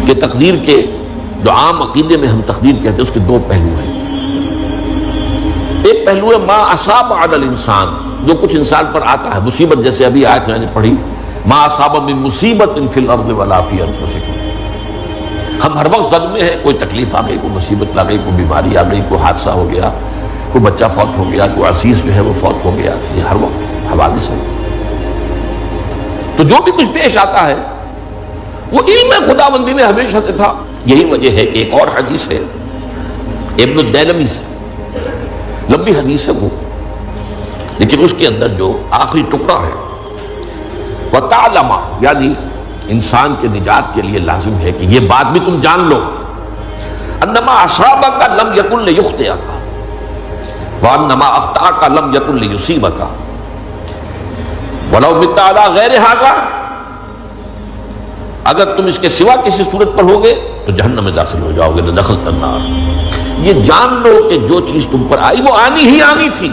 کہ تقدیر کے جو عام عقیدے میں ہم تقدیر کہتے ہیں اس کے دو پہلو ہیں. ایک پہلو ہے ما اصاب علی الانسان، جو کچھ انسان پر آتا ہے مصیبت، جیسے ابھی آیت میں نے پڑھی ما اصاب من مصیبت فی الارض ولا فی انفسکم. ہم ہر وقت زد میں ہیں، کوئی تکلیف آ گئی، کوئی مصیبت آ گئی، کوئی بیماری آ گئی، کوئی حادثہ ہو گیا، کوئی بچہ فوت ہو گیا، کوئی عزیز جو ہے وہ فوت ہو گیا، یہ ہر وقت حوادث ہے. تو جو بھی کچھ پیش آتا ہے وہ علم خداوندی میں ہمیشہ سے تھا. یہی وجہ ہے کہ ایک اور حدیث ہے ابن الدیلمی سے، لمبی حدیث ہے وہ، لیکن اس کے اندر جو آخری ٹکڑا ہے وَتَعْلَمَ، یعنی انسان کے نجات کے لیے لازم ہے کہ یہ بات بھی تم جان لو انما اصابک لم یکن لیخطئک وانما اخطأک لم یکن لیصیبک ولو مت علی غیر ھذا، اگر تم اس کے سوا کسی صورت پر ہوگے تو جہنم میں داخل ہو جاؤ گے، لدخلت النار. یہ جان لو کہ جو چیز تم پر آئی وہ آنی ہی آنی تھی.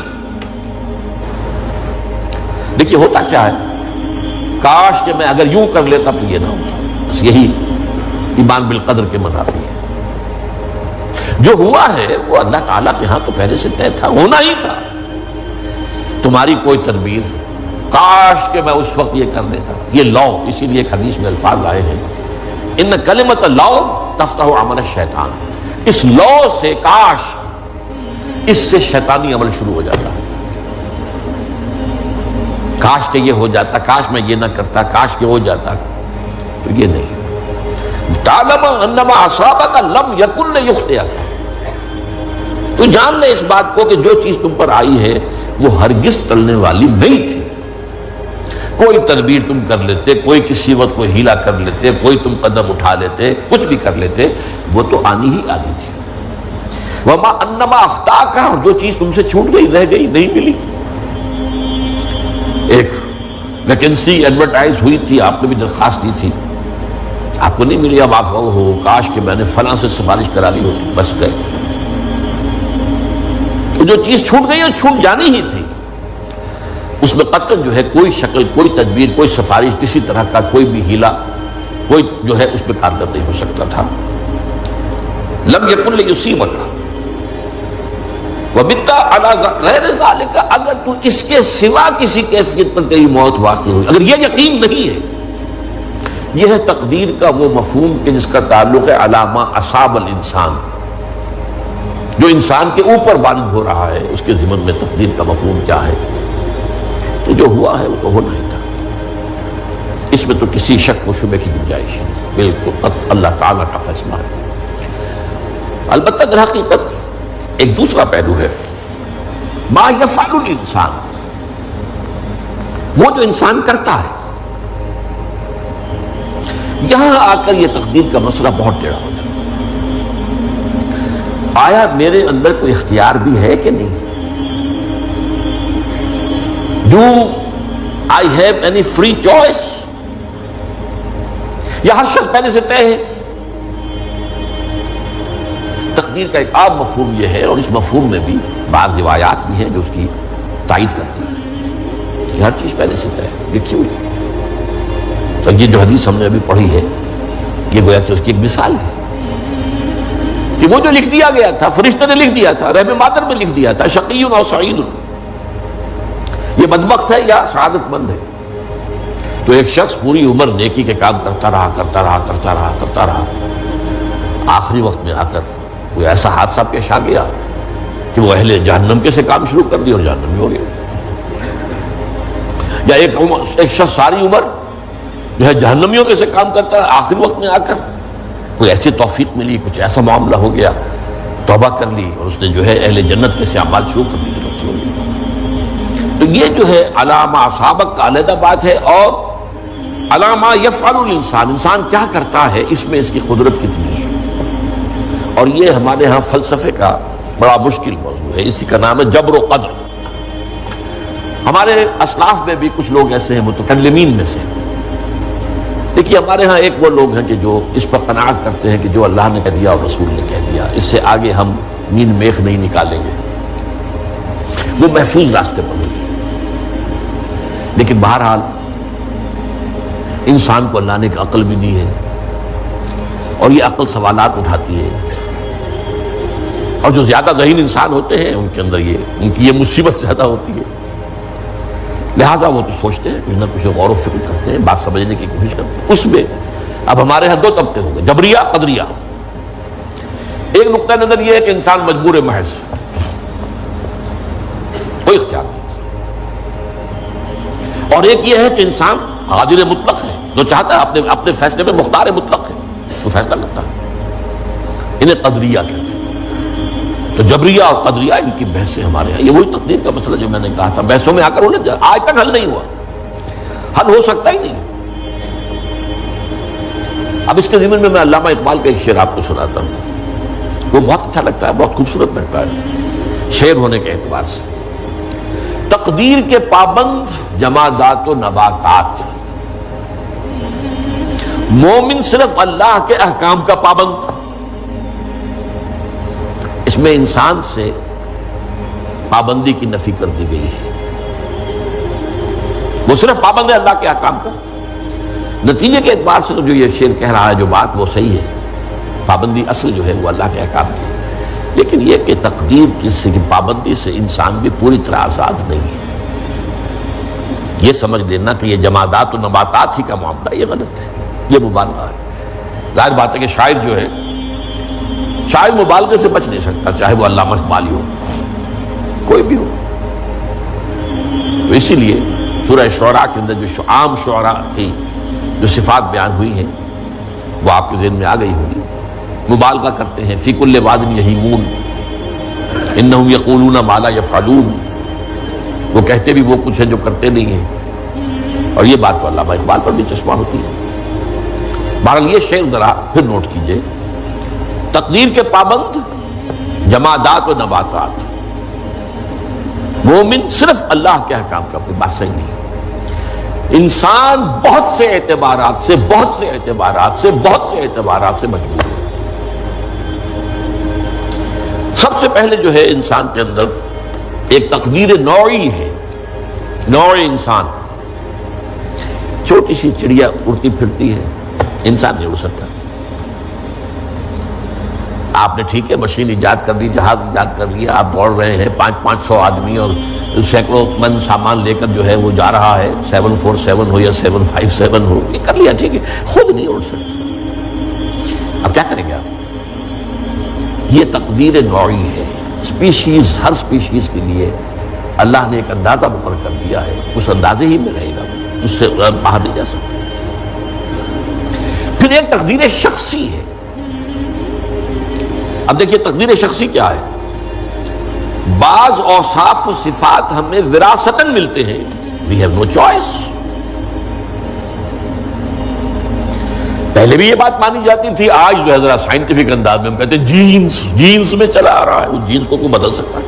دیکھیے ہوتا کیا ہے، کاش کہ میں اگر یوں کر لیتا تو یہ نہ ہوتا. بس یہی ایمان بالقدر کے منافی ہے. جو ہوا ہے وہ اللہ تعالیٰ کے ہاں تو پہلے سے طے تھا، ہونا ہی تھا. تمہاری کوئی تدبیر، کاش کہ میں اس وقت یہ کر دیتا. یہ لو، اسی لیے ایک حدیث میں الفاظ آئے ہیں ان کلمۃ لو تفتح عمل الشیطان. اس لو سے، کاش، اس سے شیطانی عمل شروع ہو جاتا ہے. کاش کہ یہ ہو جاتا، کاش میں یہ نہ کرتا، کاش کہ ہو جاتا. تو یہ نہیں. تعلم انما اصابک لم یکن لیخطئک، تو جان لے اس بات کو کہ جو چیز تم پر آئی ہے وہ ہرگز ٹلنے والی نہیں تھی. کوئی تدبیر تم کر لیتے، کوئی کسی وقت کوئی ہیلا کر لیتے، کوئی تم قدم اٹھا لیتے، کچھ بھی کر لیتے، وہ تو آنی ہی آنی تھی. وما انما اخطاک، جو چیز تم سے چھوٹ گئی، رہ گئی، نہیں ملی. ایک ویکنسی ایڈورٹائز ہوئی تھی، آپ نے بھی درخواست دی تھی، آپ کو نہیں ملی. اب آپ ہو کاش کہ میں نے فلاں سے سفارش کرا لی ہوتی، بس گئے. تو جو چیز چھوٹ گئی وہ چھوٹ جانی ہی تھی. اس میں قطعاً جو ہے کوئی شکل، کوئی تدبیر، کوئی سفارش، کسی طرح کا کوئی بھی ہیلا، کوئی جو ہے اس پہ کارگر نہیں ہو سکتا تھا. لم یکن لیصیبک ومت علی غیر ذلک، اگر تو اس کے سوا کسی کیفیت پر تیری موت واقع ہوئی، اگر یہ یقین نہیں ہے. یہ ہے تقدیر کا وہ مفہوم کہ جس کا تعلق ہے علی ما اصاب الانسان، جو انسان کے اوپر وارد ہو رہا ہے. اس کے ضمن میں تقدیر کا مفہوم کیا ہے؟ تو جو ہوا ہے وہ تو ہونا ہی تھا. اس میں تو کسی شک و شبے کی گنجائش نہیں، بالکل اللہ تعالیٰ کا فیصلہ ہے. البتہ در حقیقت ایک دوسرا پہلو ہے ما یفعل الانسان، وہ جو انسان کرتا ہے. یہاں آ کر یہ تقدیر کا مسئلہ بہت ٹیڑھا ہوتا ہے. آیا میرے اندر کوئی اختیار بھی ہے کہ نہیں؟ Do I have any free choice؟ یا ہر شخص پہلے سے طے ہے؟ تقدیر کا ایک عام مفہوم یہ ہے، اور اس مفہوم میں بھی بعض روایات بھی ہیں جو اس کی تائید کرتی ہیں کہ ہر چیز پہلے سے طے ہے. لکھی ہوئی. اور یہ جو حدیث ہم نے ابھی پڑھی ہے یہ گویا کہ اس کی ایک مثال ہے کہ وہ جو لکھ دیا گیا تھا، فرشتے نے لکھ دیا تھا، رحم مادر میں لکھ دیا تھا، شقی اور سعید، یہ بدبخت ہے یا سعادت مند ہے. تو ایک شخص پوری عمر نیکی کے کام کرتا رہا، آخری وقت میں آ کر کوئی ایسا حادثہ پیش آ گیا کہ وہ اہل جہنم کے سے کام شروع کر دیا اور جہنمی ہو گیا. یا ایک شخص ساری عمر جو ہے جہنمیوں کے سے کام کرتا ہے، آخری وقت میں آ کر کوئی ایسی توفیق ملی، کچھ ایسا معاملہ ہو گیا، توبہ کر لی اور اس نے جو ہے اہل جنت میں سے اعمال شروع کر دی. تو یہ جو ہے علامہ اصابک کا علیحدہ بات ہے، اور علامہ یفعل الانسان، انسان کیا کرتا ہے، اس میں اس کی قدرت کتنی ہے. اور یہ ہمارے ہاں فلسفے کا بڑا مشکل موضوع ہے. اسی کا نام ہے جبر و قدر. ہمارے اسلاف میں بھی کچھ لوگ ایسے ہیں متکلمین میں سے. دیکھیے ہمارے ہاں ایک وہ لوگ ہیں کہ جو اس پر قناعت کرتے ہیں کہ جو اللہ نے کہہ دیا اور رسول نے کہہ دیا، اس سے آگے ہم نین میخ نہیں نکالیں گے، وہ محفوظ راستے پر ہوگی. لیکن بہرحال انسان کو اللہ نے ایک عقل بھی دی ہے، اور یہ عقل سوالات اٹھاتی ہے، اور جو زیادہ ذہین انسان ہوتے ہیں ان کے اندر ان کی یہ مصیبت زیادہ ہوتی ہے، لہٰذا وہ تو سوچتے ہیں کچھ نہ کچھ غور و فکر کرتے ہیں، بات سمجھنے کی کوشش کرتے ہیں۔ اس میں اب ہمارے ہاں دو طبقے ہو گئے، جبریہ قدریہ۔ ایک نقطہ نظر یہ ہے کہ انسان مجبور محض، کوئی اختیار نہیں، اور ایک یہ ہے کہ انسان قادر مطلق ہے، جو چاہتا ہے اپنے فیصلے میں مختار مطلق ہے، وہ فیصلہ کرتا ہے۔ انہیں قدریہ کہتے ہیں۔ تو جبریہ اور قدریہ ان کی بحثیں ہمارے یہاں، یہ وہی تقدیر کا مسئلہ جو میں نے کہا تھا، بحثوں میں آ کر الجھ جائے، آج تک حل نہیں ہوا، حل ہو سکتا ہی نہیں۔ اب اس کے ضمن میں علامہ اقبال کا ایک شعر آپ کو سناتا ہوں، وہ بہت اچھا لگتا ہے، بہت خوبصورت لگتا ہے شعر ہونے کے اعتبار سے۔ تقدیر کے پابند جمادات و نباتات، مومن صرف اللہ کے احکام کا پابند۔ اس میں انسان سے پابندی کی نفی کر دی گئی ہے، وہ صرف پابند ہے اللہ کے احکام کا۔ نتیجے کے اعتبار سے تو جو یہ شعر کہہ رہا ہے جو بات وہ صحیح ہے، پابندی اصل جو ہے وہ اللہ کے احکام کی، لیکن یہ کہ تقدیر کی پابندی سے انسان بھی پوری طرح آزاد نہیں ہے۔ یہ سمجھ لینا کہ یہ جمادات و نباتات ہی کا معاملہ، یہ غلط ہے، یہ مبالغہ ہے۔ ظاہر بات ہے کہ شاعر جو ہے، شاعر مبالغے سے بچ نہیں سکتا، چاہے وہ علامہ اقبالی ہو، کوئی بھی ہو۔ تو اسی لیے سورہ شعراء کے اندر جو عام شعراء کی جو صفات بیان ہوئی ہیں وہ آپ کے ذہن میں آ گئی ہوگی۔ مبالغہ کرتے ہیں، فی کل واد یہیمون انہم یقولون ما لا یفعلون، وہ کہتے بھی وہ کچھ ہے جو کرتے نہیں ہیں، اور یہ بات تو علامہ اقبال پر بھی چشمہ ہوتی ہے۔ بہرحال یہ شعر ذرا پھر نوٹ کیجئے، تقدیر کے پابند جمادات و نباتات، مومن صرف اللہ کے احکام کا، کوئی بات صحیح نہیں۔ انسان بہت سے اعتبارات سے مجبور ہے۔ سب سے پہلے جو ہے انسان کے اندر ایک تقدیر نوعی ہے، نوع انسان۔ چھوٹی سی چڑیا اڑتی پھرتی ہے، انسان نہیں اڑ سکتا۔ آپ نے ٹھیک ہے مشین ایجاد کر دی، جہاز ایجاد کر لیا، آپ دوڑ رہے ہیں 500 آدمی اور سینکڑوں من سامان لے کر جو ہے وہ جا رہا ہے، 747 ہو یا 757 ہو، یہ کر لیا ٹھیک ہے، خود نہیں اڑ سکتا۔ اب کیا کریں گے آپ؟ یہ تقدیر نوعی ہے، سپیشیز، ہر سپیشیز کے لیے اللہ نے ایک اندازہ مقرر کر دیا ہے، اس اندازے ہی میں رہے گا، اس سے باہر نہیں جا سکتا۔ پھر ایک تقدیر شخصی ہے۔ اب دیکھیے تقدیر شخصی کیا ہے؟ بعض اوصاف و صفات ہمیں وراثتاً ملتے ہیں، we have no choice۔ پہلے بھی یہ بات مانی جاتی تھی، آج جو ہے ذرا سائنٹیفک انداز میں ہم کہتے ہیں جینز میں چلا آ رہا ہے، اس جینز کو کوئی بدل سکتا ہے؟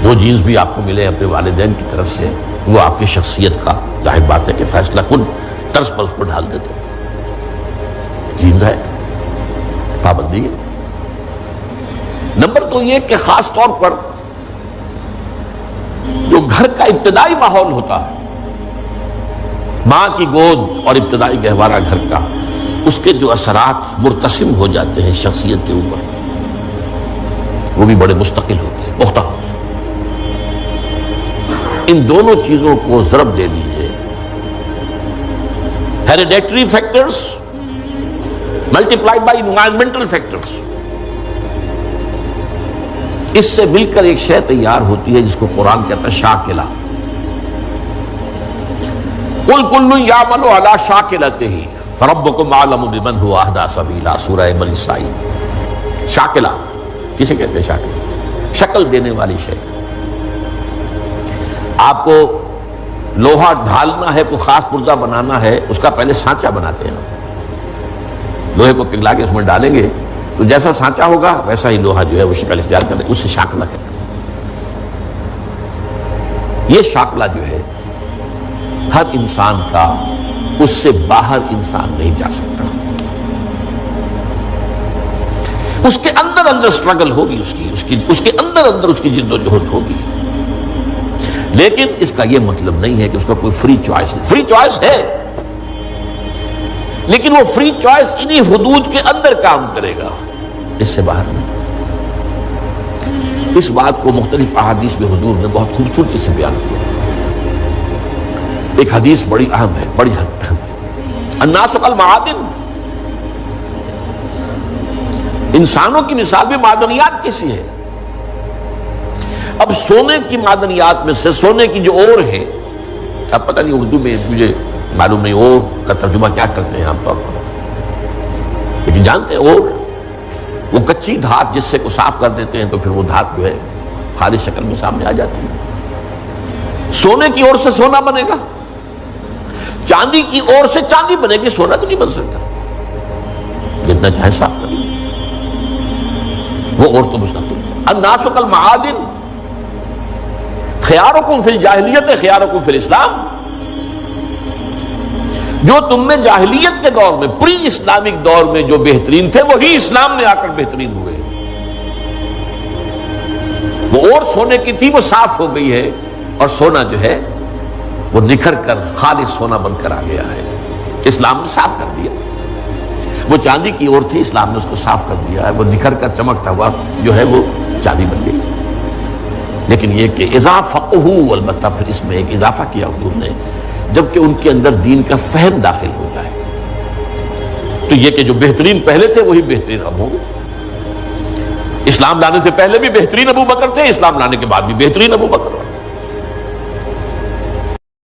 جو جینز بھی آپ کو ملے اپنے والدین کی طرف سے، وہ آپ کی شخصیت کا ظاہر بات ہے کہ فیصلہ کن طرز پر اس کو ڈھال دیتے ہیں۔ جینز ہے، پابندی ہے۔ نمبر 2 یہ کہ خاص طور پر جو گھر کا ابتدائی ماحول ہوتا ہے، ماں کی گود اور ابتدائی گہوارہ گھر کا، اس کے جو اثرات مرتسم ہو جاتے ہیں شخصیت کے اوپر، وہ بھی بڑے مستقل ہوتے ہیں، پختہ ہوتے ہیں۔ ان دونوں چیزوں کو ضرب دے لیجئے، hereditary factors multiplied by environmental factors, اس سے مل کر ایک شے تیار ہوتی ہے جس کو قرآن کہتا ہے شاکلہ۔ قل کل یعمل علی شاکلتہ فربکم اعلم بمن هو اہدی سبیلا، سورہ بنی اسرائیل۔ شاکلہ کسے کہتے ہیں؟ شاکلہ، شکل دینے والی شے۔ آپ کو لوہا ڈھالنا ہے، کوئی خاص پرزہ بنانا ہے، اس کا پہلے سانچہ بناتے ہیں۔ لوہے کو پگھلا کے اس میں ڈالیں گے تو جیسا سانچہ ہوگا ویسا ہی لوہا جو ہے وہ شکل اختیار کرے، اسے شاکلہ کہتے ہیں۔ یہ شاکلہ جو ہے ہر انسان کا، اس سے باہر انسان نہیں جا سکتا۔ اس کے اندر سٹرگل ہوگی، اس کے اندر اس کی جد و جہد ہوگی، لیکن اس کا یہ مطلب نہیں ہے کہ اس کا کوئی فری چوائس ہے۔ فری چوائس ہے، لیکن وہ فری چوائس انہی حدود کے اندر کام کرے گا، اس سے باہر نہیں۔ اس بات کو مختلف احادیث میں حضور نے بہت خوبصورتی سے بیان کیا۔ ایک حدیث بڑی اہم ہے، بڑی اہم ہے، الناس کالمعادن، انسانوں کی مثال بھی معدنیات کیسی ہے؟ اب سونے کی معدنیات میں سے سونے کی جو اور ہے، اب پتہ نہیں اردو میں مجھے معلوم نہیں اور کا ترجمہ کیا کرتے ہیں عام طور پر، لیکن جانتے ہیں اور وہ کچی دھات جس سے کو صاف کر دیتے ہیں تو پھر وہ دھات جو ہے خالص شکل میں سامنے آ جاتی ہے۔ سونے کی اور سے سونا بنے گا، چاندی کی اور سے چاندی بنے گی، سونا تو نہیں بن سکتا، جتنا چاہے صاف کر لیں، وہ اور تو مستقل۔ الناس کالمعادن خیارکم فی الجاہلیت خیارکم فی الاسلام، جو تم میں جاہلیت کے دور میں، پری اسلامک دور میں جو بہترین تھے وہی اسلام میں آ کر بہترین ہوئے۔ وہ اور سونے کی تھی وہ صاف ہو گئی ہے، اور سونا جو ہے وہ نکھر کر خالص سونا بن کر آ گیا ہے، اسلام نے صاف کر دیا۔ وہ چاندی کی اور تھی، اسلام نے اس کو صاف کر دیا ہے، وہ نکھر کر چمکتا ہوا جو ہے وہ چاندی بن گئی۔ لیکن یہ کہ اضافہ، البتہ پھر اس میں ایک اضافہ کیا حضور نے، جبکہ ان کے اندر دین کا فہم داخل ہو جائے تو یہ کہ جو بہترین پہلے تھے وہی بہترین اب ہوں گے۔ اسلام لانے سے پہلے بھی بہترین ابو بکر تھے، اسلام لانے کے بعد بھی بہترین ابو بکر۔